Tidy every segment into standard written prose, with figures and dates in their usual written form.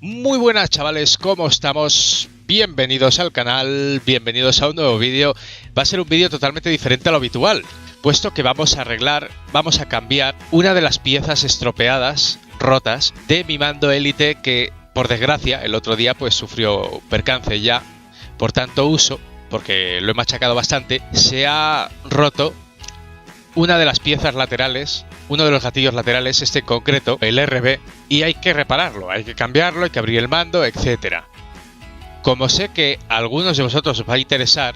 Muy buenas chavales, ¿cómo estamos? Bienvenidos al canal, bienvenidos a un nuevo vídeo. Va a ser un vídeo totalmente diferente a lo habitual, puesto que vamos a cambiar una de las piezas estropeadas, rotas, de mi mando Elite que, por desgracia, el otro día pues sufrió percance ya, por tanto uso, porque lo he machacado bastante, se ha roto una de las piezas laterales, uno de los gatillos laterales, este en concreto, el RB, y hay que repararlo, hay que cambiarlo, hay que abrir el mando, etcétera. Como sé que a algunos de vosotros os va a interesar,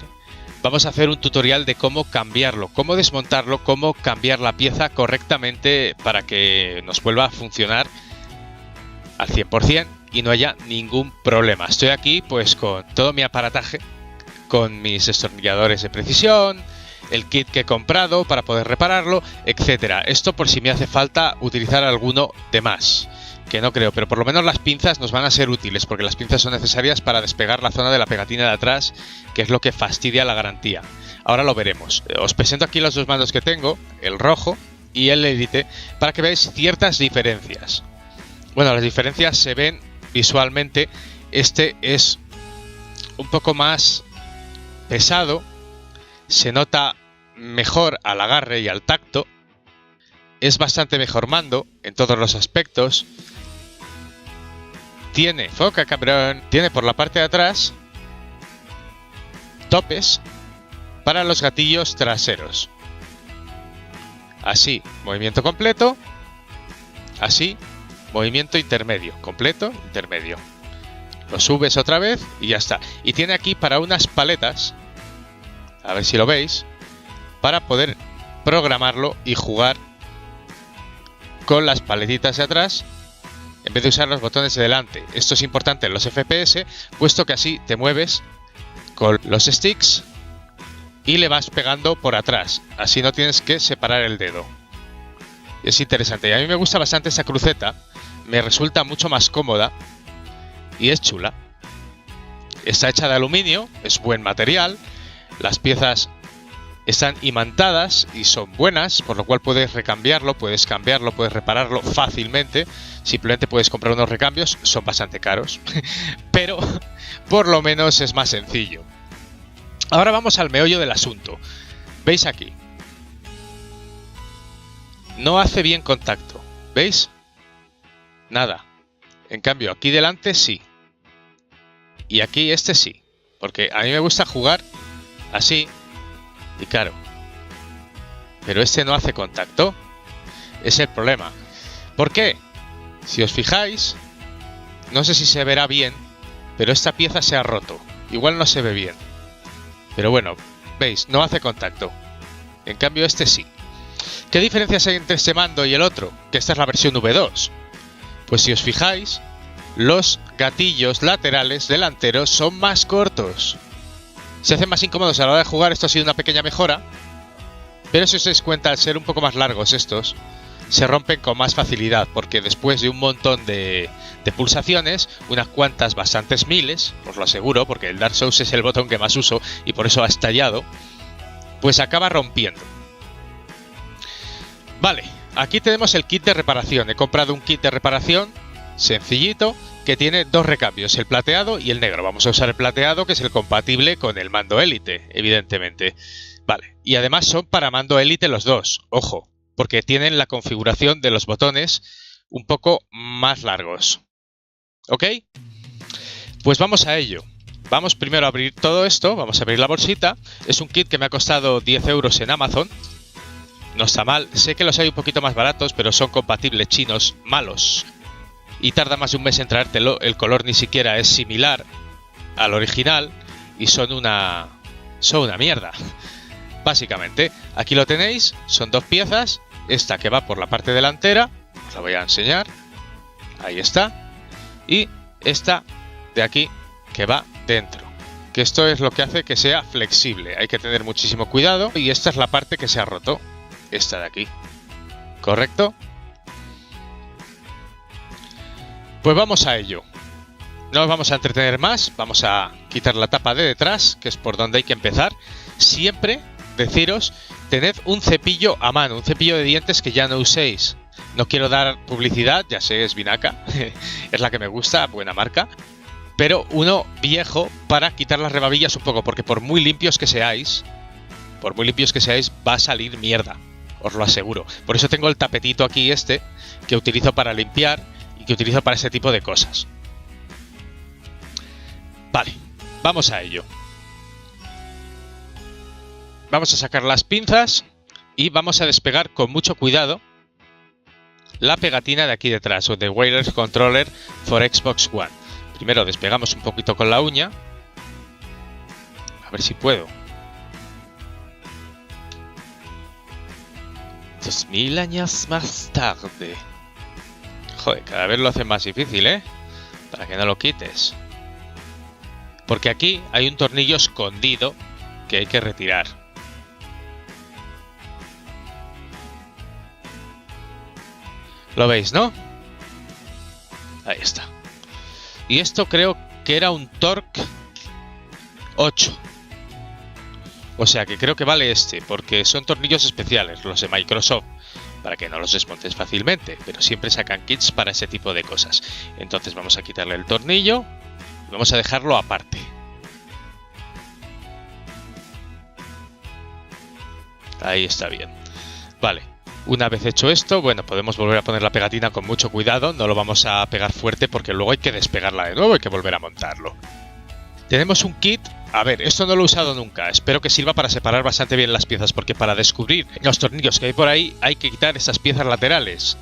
vamos a hacer un tutorial de cómo cambiarlo, cómo desmontarlo, cómo cambiar la pieza correctamente para que nos vuelva a funcionar al 100% y no haya ningún problema. Estoy aquí pues con todo mi aparataje, con mis destornilladores de precisión, el kit que he comprado para poder repararlo, etcétera. Esto por si me hace falta utilizar alguno de más, que no creo, pero por lo menos las pinzas nos van a ser útiles, porque las pinzas son necesarias para despegar la zona de la pegatina de atrás, que es lo que fastidia la garantía. Ahora lo veremos. Os presento aquí los dos mandos que tengo, el rojo y el Elite, para que veáis ciertas diferencias. Bueno, las diferencias se ven visualmente. Este es un poco más pesado, se nota mejor al agarre y al tacto, es bastante mejor mando en todos los aspectos. Tiene, foca cabrón, tiene por la parte de atrás topes para los gatillos traseros. Así, movimiento completo. Así, movimiento intermedio. Completo, intermedio. Lo subes otra vez y ya está. Y tiene aquí para unas paletas, a ver si lo veis, para poder programarlo y jugar con las paletitas de atrás en vez de usar los botones de delante. Esto es importante en los FPS, puesto que así te mueves con los sticks y le vas pegando por atrás. Así no tienes que separar el dedo. Es interesante. Y a mí me gusta bastante esta cruceta. Me resulta mucho más cómoda y es chula. Está hecha de aluminio, es buen material. Las piezas están imantadas y son buenas, por lo cual puedes recambiarlo, puedes cambiarlo, puedes repararlo fácilmente. Simplemente puedes comprar unos recambios, son bastante caros, pero por lo menos es más sencillo. Ahora vamos al meollo del asunto. ¿Veis aquí? No hace bien contacto, ¿veis? Nada. En cambio, aquí delante sí. Y aquí este sí, porque a mí me gusta jugar así, y claro, pero este no hace contacto. Es el problema. ¿Por qué? Si os fijáis, no sé si se verá bien, pero esta pieza se ha roto. Igual no se ve bien, pero bueno, veis, no hace contacto. En cambio este sí. ¿Qué diferencias hay entre este mando y el otro? Que esta es la versión V2. Pues si os fijáis, los gatillos laterales delanteros son más cortos. Se hacen más incómodos a la hora de jugar. Esto ha sido una pequeña mejora, pero si os dais cuenta, al ser un poco más largos estos, se rompen con más facilidad, porque después de un montón de pulsaciones, unas cuantas, bastantes miles, os lo aseguro, porque el Dark Souls es el botón que más uso y por eso ha estallado, pues acaba rompiendo. Vale, aquí tenemos el kit de reparación. He comprado un kit de reparación sencillito, que tiene dos recambios, el plateado y el negro. Vamos a usar el plateado, que es el compatible con el mando Elite, evidentemente. Vale, y además son para mando Elite los dos, ojo, porque tienen la configuración de los botones un poco más largos. ¿Ok? Pues vamos a ello. Vamos primero a abrir todo esto, vamos a abrir la bolsita. Es un kit que me ha costado 10 euros en Amazon. No está mal, sé que los hay un poquito más baratos, pero son compatibles chinos malos. Y tarda más de un mes en traértelo, el color ni siquiera es similar al original y son una mierda. Básicamente, aquí lo tenéis, son dos piezas, esta que va por la parte delantera, os la voy a enseñar, ahí está, y esta de aquí que va dentro, que esto es lo que hace que sea flexible, hay que tener muchísimo cuidado, y esta es la parte que se ha roto, esta de aquí, ¿correcto? Pues vamos a ello. No nos vamos a entretener más, vamos a quitar la tapa de detrás, que es por donde hay que empezar. Siempre deciros, tened un cepillo a mano, un cepillo de dientes que ya no uséis. No quiero dar publicidad, ya sé, es Vinaca, es la que me gusta, buena marca. Pero uno viejo para quitar las rebabillas un poco, porque por muy limpios que seáis, va a salir mierda, os lo aseguro. Por eso tengo el tapetito aquí que utilizo para limpiar y que utilizo para ese tipo de cosas. Vale, vamos a ello. Vamos a sacar las pinzas y vamos a despegar con mucho cuidado la pegatina de aquí detrás, o de Wireless Controller for Xbox One. Primero despegamos un poquito con la uña. A ver si puedo. 2000 años más tarde. Joder, cada vez lo hacen más difícil, ¿eh? Para que no lo quites. Porque aquí hay un tornillo escondido que hay que retirar. ¿Lo veis, no? Ahí está. Y esto creo que era un Torque 8. O sea que creo que vale porque son tornillos especiales, los de Microsoft, para que no los desmontes fácilmente, pero siempre sacan kits para ese tipo de cosas. Entonces vamos a quitarle el tornillo y vamos a dejarlo aparte. Ahí está bien. Vale. Una vez hecho esto, bueno, podemos volver a poner la pegatina con mucho cuidado, no lo vamos a pegar fuerte porque luego hay que despegarla de nuevo, hay que volver a montarlo. Tenemos un kit, a ver, esto no lo he usado nunca, espero que sirva para separar bastante bien las piezas, porque para descubrir los tornillos que hay por ahí hay que quitar esas piezas laterales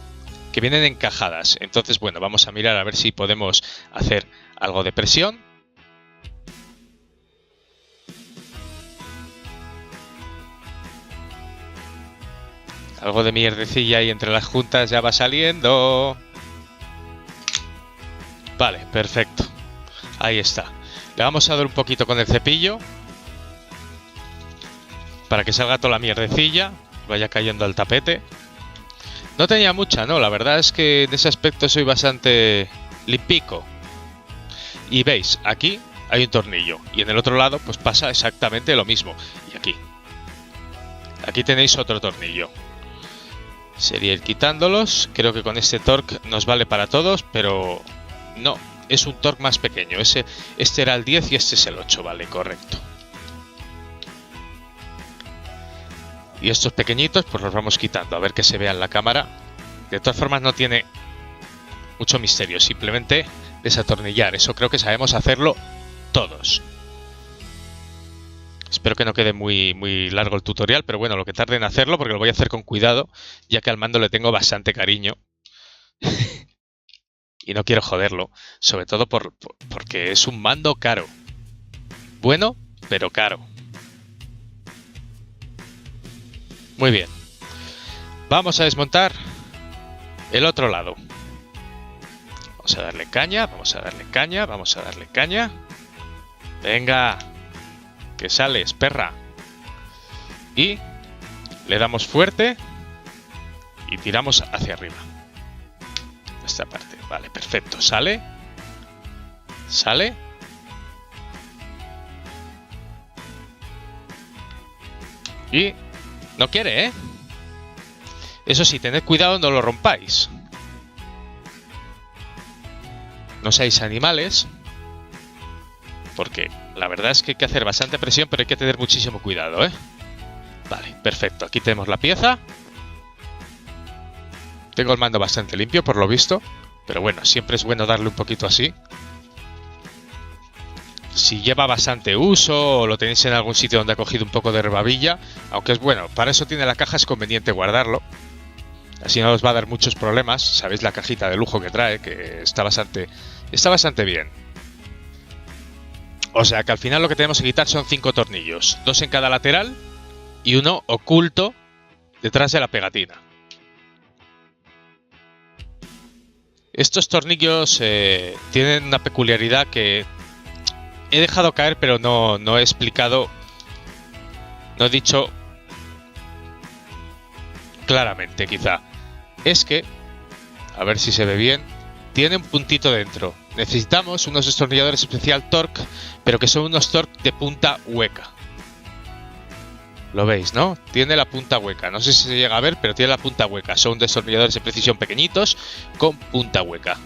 que vienen encajadas. Entonces, bueno, vamos a mirar a ver si podemos hacer algo de presión. Algo de mierdecilla ahí entre las juntas ya va saliendo. Vale, perfecto. Ahí está. Le vamos a dar un poquito con el cepillo para que salga toda la mierdecilla, vaya cayendo al tapete. No tenía mucha, ¿no? La verdad es que en ese aspecto soy bastante limpico. Y veis, aquí hay un tornillo y en el otro lado pues pasa exactamente lo mismo. Y aquí tenéis otro tornillo. Sería ir quitándolos. Creo que con este Torque nos vale para todos, pero no, es un Torque más pequeño. Este era el 10 y este es el 8, vale, correcto. Y estos pequeñitos pues los vamos quitando, a ver que se vea en la cámara. De todas formas no tiene mucho misterio, simplemente desatornillar. Eso creo que sabemos hacerlo todos. Espero que no quede muy largo el tutorial, pero bueno, lo que tarde en hacerlo, porque lo voy a hacer con cuidado, ya que al mando le tengo bastante cariño. Y no quiero joderlo, sobre todo porque es un mando caro. Bueno, pero caro. Muy bien. Vamos a desmontar el otro lado. Vamos a darle caña, vamos a darle caña, vamos a darle caña. Venga. Que sales, perra. Y le damos fuerte y tiramos hacia arriba. Esta parte, vale, perfecto. Sale. Sale. Y no quiere, ¿eh? Eso sí, tened cuidado, no lo rompáis. No seáis animales. Porque la verdad es que hay que hacer bastante presión, pero hay que tener muchísimo cuidado, ¿eh? Vale, perfecto. Aquí tenemos la pieza. Tengo el mando bastante limpio, por lo visto. Pero bueno, siempre es bueno darle un poquito así. Si lleva bastante uso o lo tenéis en algún sitio donde ha cogido un poco de rebabilla, aunque es bueno, para eso tiene la caja, es conveniente guardarlo. Así no os va a dar muchos problemas. Sabéis la cajita de lujo que trae, que está bastante bien. O sea que al final lo que tenemos que quitar son 5 tornillos, 2 en cada lateral y uno oculto detrás de la pegatina. Estos tornillos tienen una peculiaridad que he dejado caer, pero no he explicado, no he dicho claramente quizá. Es que, a ver si se ve bien, tiene un puntito dentro. Necesitamos unos destornilladores especial Torque, pero que son unos Torque de punta hueca. Lo veis, ¿no? Tiene la punta hueca. No sé si se llega a ver, pero tiene la punta hueca. Son destornilladores de precisión pequeñitos con punta hueca.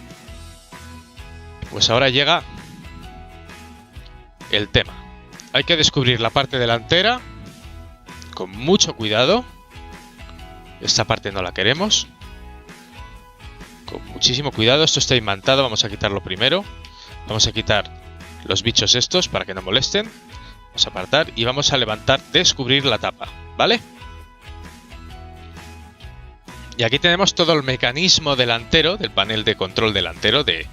Pues ahora llega el tema. Hay que descubrir la parte delantera con mucho cuidado. Esta parte no la queremos. Con muchísimo cuidado. Esto está imantado. Vamos a quitarlo primero. Vamos a quitar los bichos estos para que no molesten. Vamos a apartar y vamos a levantar, descubrir la tapa, ¿vale? Y aquí tenemos todo el mecanismo delantero, del panel de control delantero de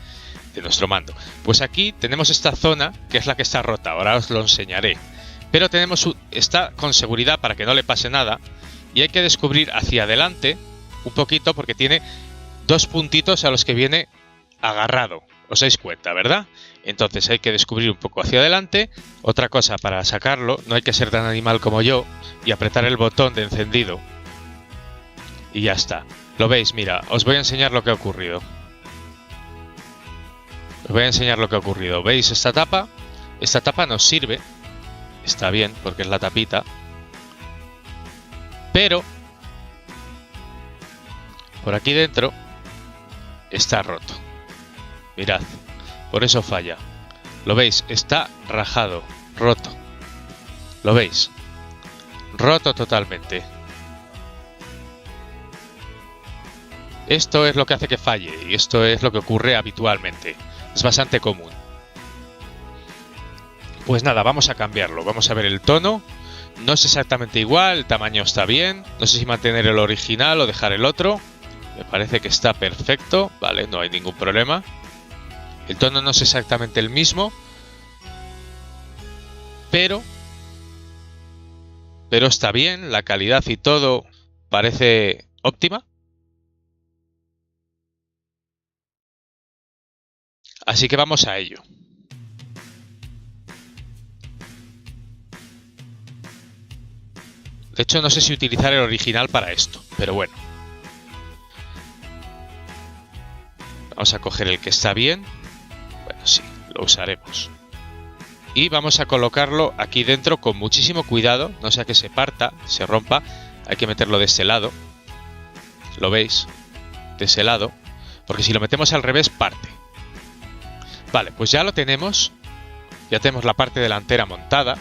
nuestro mando. Pues aquí tenemos esta zona que es la que está rota, ahora os lo enseñaré. Pero está con seguridad para que no le pase nada. Y hay que descubrir hacia adelante un poquito porque tiene dos puntitos a los que viene agarrado. Os dais cuenta, ¿verdad? Entonces hay que descubrir un poco hacia adelante. Otra cosa, para sacarlo no hay que ser tan animal como yo y apretar el botón de encendido. Y ya está. ¿Lo veis? Mira, os voy a enseñar lo que ha ocurrido. Os voy a enseñar lo que ha ocurrido. ¿Veis esta tapa? Esta tapa nos sirve. Está bien, porque es la tapita. Pero por aquí dentro está roto. Mirad, por eso falla. ¿Lo veis? Está rajado, roto. ¿Lo veis? Roto totalmente. Esto es lo que hace que falle y esto es lo que ocurre habitualmente. Es bastante común. Pues nada, vamos a cambiarlo. Vamos a ver el tono. No es exactamente igual, el tamaño está bien. No sé si mantener el original o dejar el otro. Me parece que está perfecto. Vale, no hay ningún problema. El tono no es exactamente el mismo. Pero está bien. La calidad y todo parece óptima. Así que vamos a ello. De hecho, no sé si utilizar el original para esto, pero bueno. Vamos a coger el que está bien. Bueno, sí, lo usaremos. Y vamos a colocarlo aquí dentro con muchísimo cuidado, no sea que se parta, se rompa. Hay que meterlo de este lado. ¿Lo veis? De ese lado. Porque si lo metemos al revés, parte. Vale, pues ya lo tenemos. Ya tenemos la parte delantera montada.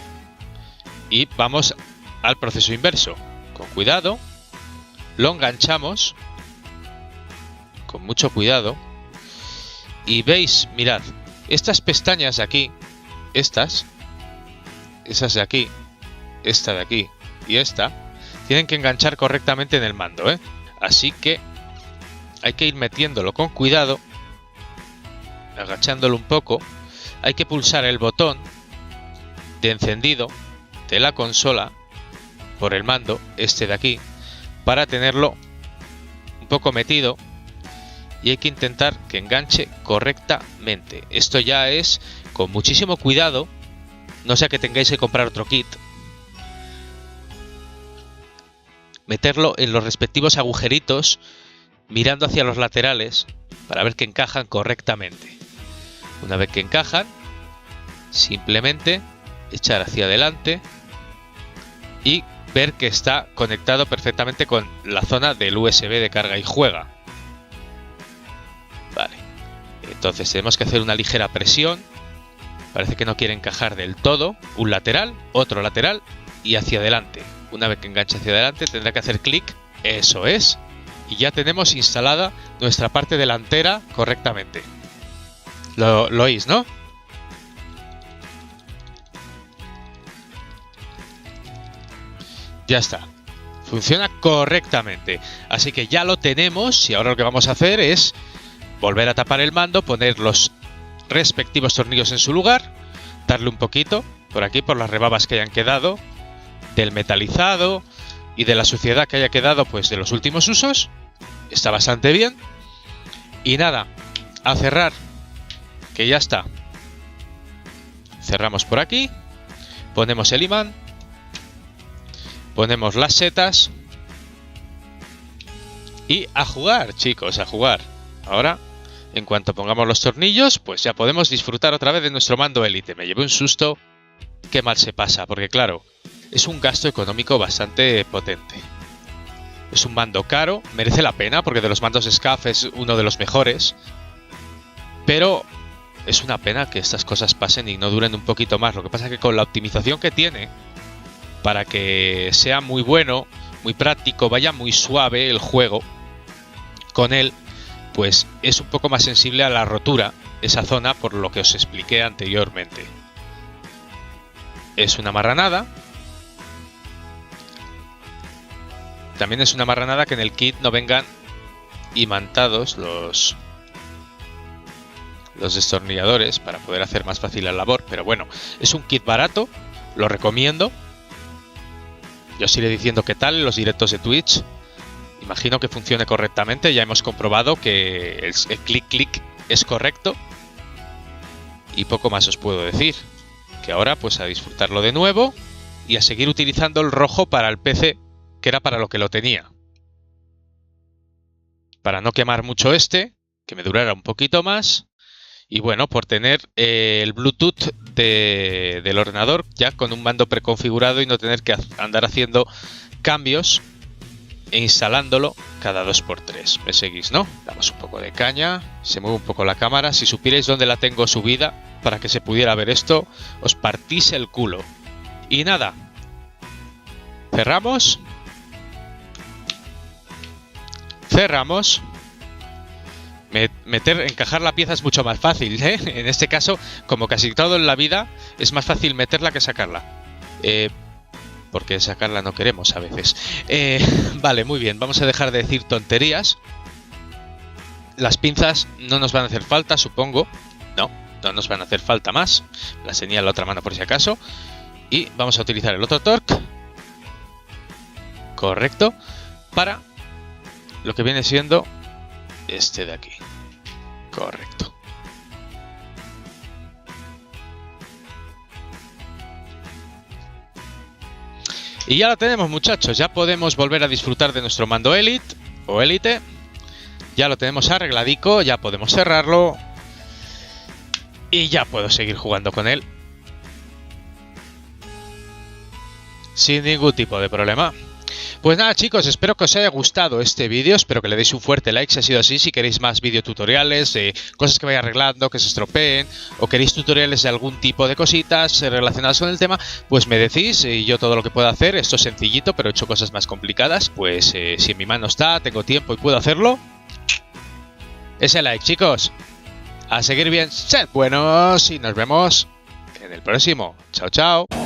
Y vamos al proceso inverso. Con cuidado. Lo enganchamos. Con mucho cuidado. Y veis, mirad, estas pestañas de aquí, esas de aquí, esta de aquí y esta, tienen que enganchar correctamente en el mando, ¿eh? Así que hay que ir metiéndolo con cuidado, agachándolo un poco. Hay que pulsar el botón de encendido de la consola por el mando, este de aquí, para tenerlo un poco metido. Y hay que intentar que enganche correctamente. Esto ya es con muchísimo cuidado, no sea que tengáis que comprar otro kit. Meterlo en los respectivos agujeritos, mirando hacia los laterales, para ver que encajan correctamente. Una vez que encajan, simplemente echar hacia adelante y ver que está conectado perfectamente con la zona del USB de carga y juega. Vale, entonces tenemos que hacer una ligera presión. Parece que no quiere encajar del todo. Un lateral, otro lateral y hacia adelante. Una vez que enganche hacia adelante tendrá que hacer clic. Eso es. Y ya tenemos instalada nuestra parte delantera correctamente. Lo oís, ¿no? Ya está. Funciona correctamente. Así que ya lo tenemos y ahora lo que vamos a hacer es volver a tapar el mando, poner los respectivos tornillos en su lugar, darle un poquito por aquí, por las rebabas que hayan quedado, del metalizado y de la suciedad que haya quedado pues de los últimos usos. Está bastante bien. Y nada, a cerrar, que ya está. Cerramos por aquí, ponemos el imán, ponemos las setas y a jugar, chicos, a jugar. Ahora, en cuanto pongamos los tornillos, pues ya podemos disfrutar otra vez de nuestro mando Elite. Me llevé un susto, qué mal se pasa, porque claro, es un gasto económico bastante potente. Es un mando caro, merece la pena porque de los mandos SCAF es uno de los mejores, pero es una pena que estas cosas pasen y no duren un poquito más. Lo que pasa es que con la optimización que tiene, para que sea muy bueno, muy práctico, vaya muy suave el juego, con él, pues es un poco más sensible a la rotura, esa zona, por lo que os expliqué anteriormente. Es una marranada. También es una marranada que en el kit no vengan imantados los destornilladores para poder hacer más fácil la labor, pero bueno, es un kit barato, lo recomiendo. Yo os iré diciendo qué tal en los directos de Twitch. Imagino que funcione correctamente, ya hemos comprobado que el clic es correcto. Y poco más os puedo decir. Que ahora pues a disfrutarlo de nuevo y a seguir utilizando el rojo para el PC, que era para lo que lo tenía. Para no quemar mucho que me durara un poquito más. Y bueno, por tener el Bluetooth del ordenador ya con un mando preconfigurado y no tener que andar haciendo cambios e instalándolo cada 2×3. ¿Me seguís, no? Damos un poco de caña, se mueve un poco la cámara. Si supierais dónde la tengo subida para que se pudiera ver esto, os partís el culo. Y nada, cerramos. Encajar la pieza es mucho más fácil, ¿eh? En este caso, como casi todo en la vida, es más fácil meterla que sacarla. Porque sacarla no queremos a veces. Vale, muy bien, vamos a dejar de decir tonterías. Las pinzas no nos van a hacer falta, supongo. No nos van a hacer falta más. Las tenía en la otra mano por si acaso. Y vamos a utilizar el otro torque. Correcto. Para lo que viene siendo este de aquí. Correcto. Y ya lo tenemos, muchachos. Ya podemos volver a disfrutar de nuestro mando Elite o Elite. Ya lo tenemos arregladico. Ya podemos cerrarlo. Y ya puedo seguir jugando con él sin ningún tipo de problema. Pues nada, chicos, espero que os haya gustado este vídeo, espero que le deis un fuerte like si ha sido así. Si queréis más videotutoriales de cosas que vaya arreglando, que se estropeen, o queréis tutoriales de algún tipo de cositas relacionadas con el tema, pues me decís y yo todo lo que pueda hacer. Esto es sencillito, pero he hecho cosas más complicadas, pues si en mi mano está, tengo tiempo y puedo hacerlo. Ese like, chicos. A seguir bien, sed buenos y nos vemos en el próximo. Chao, chao.